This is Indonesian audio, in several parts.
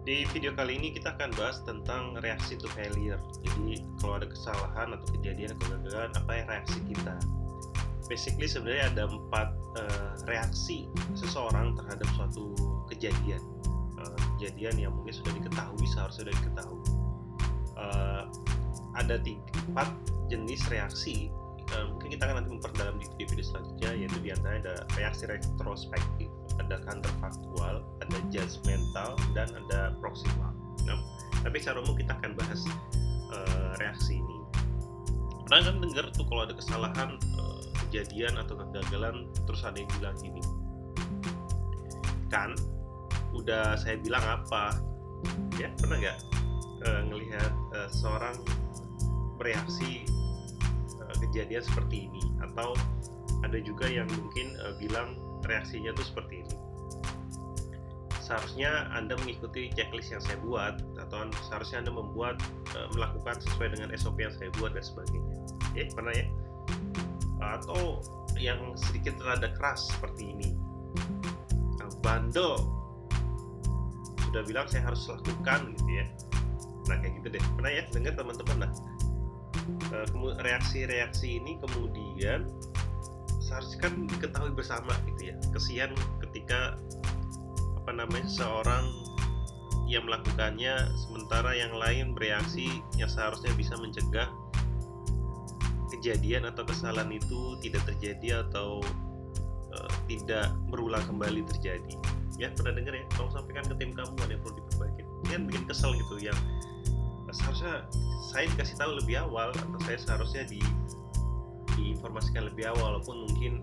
Di video kali ini kita akan bahas tentang reaksi to failure. Jadi kalau ada kesalahan atau kejadian kegagalan, apa yang reaksi kita? Basically sebenarnya ada 4 reaksi seseorang terhadap suatu kejadian. Kejadian yang mungkin sudah diketahui, seharusnya sudah diketahui. Ada 4 jenis reaksi. Mungkin kita akan nanti memperdalam di video selanjutnya, yaitu diantaranya ada reaksi retrospektif, ada counterfactual, ada judgmental, dan ada proximal. Nah, tapi secara umum kita akan bahas reaksi ini. Pernah kan dengar tuh kalau ada kesalahan, kejadian atau kegagalan, terus ada yang bilang gini, kan udah saya bilang apa? Ya, pernah nggak ngelihat seorang bereaksi kejadian seperti ini? Atau ada juga yang mungkin bilang reaksinya tuh seperti ini, seharusnya Anda mengikuti checklist yang saya buat, atau seharusnya Anda melakukan sesuai dengan SOP yang saya buat, dan sebagainya. Pernah ya? Atau yang sedikit rada keras seperti ini, bandel, sudah bilang saya harus lakukan gitu ya. Nah kayak gitu deh, pernah ya dengar teman-teman? Nah, reaksi-reaksi ini kemudian seharusnya kan diketahui bersama gitu ya. Kesian ketika seorang yang melakukannya, sementara yang lain bereaksi yang seharusnya bisa mencegah kejadian atau kesalahan itu tidak terjadi atau tidak berulang kembali terjadi. Ya, pernah dengar ya? Tolong sampaikan ke tim kamu ada yang perlu diperbaiki. Ini kan bikin kesel gitu, yang seharusnya saya dikasih tahu lebih awal, atau saya seharusnya diinformasikan lebih awal, walaupun mungkin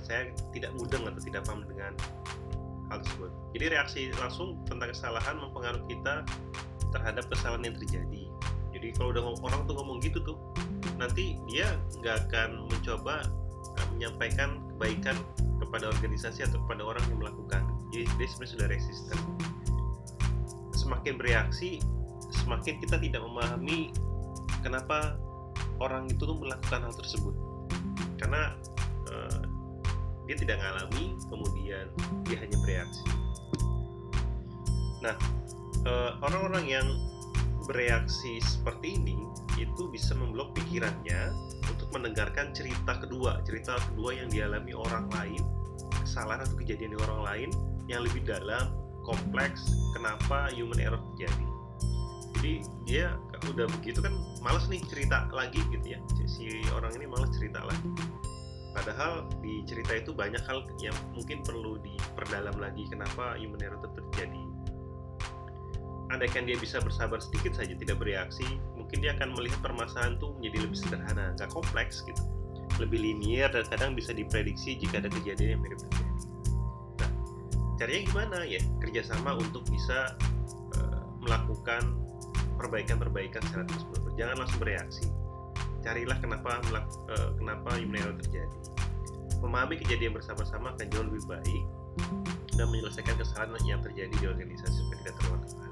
saya tidak mudeng atau tidak paham dengan hal tersebut. Jadi reaksi langsung tentang kesalahan mempengaruhi kita terhadap kesalahan yang terjadi. Jadi kalau udah orang tuh ngomong gitu tuh, nanti dia nggak akan mencoba menyampaikan kebaikan kepada organisasi atau kepada orang yang melakukan. Jadi dia sebenarnya sudah resisten. Semakin bereaksi, semakin kita tidak memahami kenapa orang itu tuh melakukan hal tersebut, karena dia tidak mengalami, kemudian dia hanya bereaksi. Nah, orang-orang yang bereaksi seperti ini itu bisa memblok pikirannya untuk mendengarkan cerita kedua yang dialami orang lain, kesalahan atau kejadian di orang lain yang lebih dalam, kompleks, kenapa human error terjadi. Jadi dia udah begitu kan malas nih cerita lagi gitu ya, si orang ini malas cerita lagi, padahal di cerita itu banyak hal yang mungkin perlu diperdalam lagi kenapa human error itu terjadi. Andaikan dia bisa bersabar sedikit saja, tidak bereaksi, mungkin dia akan melihat permasalahan itu menjadi lebih sederhana, nggak kompleks gitu, lebih linear, dan kadang bisa diprediksi jika ada kejadian yang mirip terjadi. Nah, caranya gimana ya? Kerjasama untuk bisa melakukan perbaikan-perbaikan secara terus-menerus. Jangan langsung bereaksi. Carilah kenapa human error terjadi. Memahami kejadian bersama-sama akan jauh lebih baik dan menyelesaikan kesalahan yang terjadi di organisasi supaya tidak terulang kembali.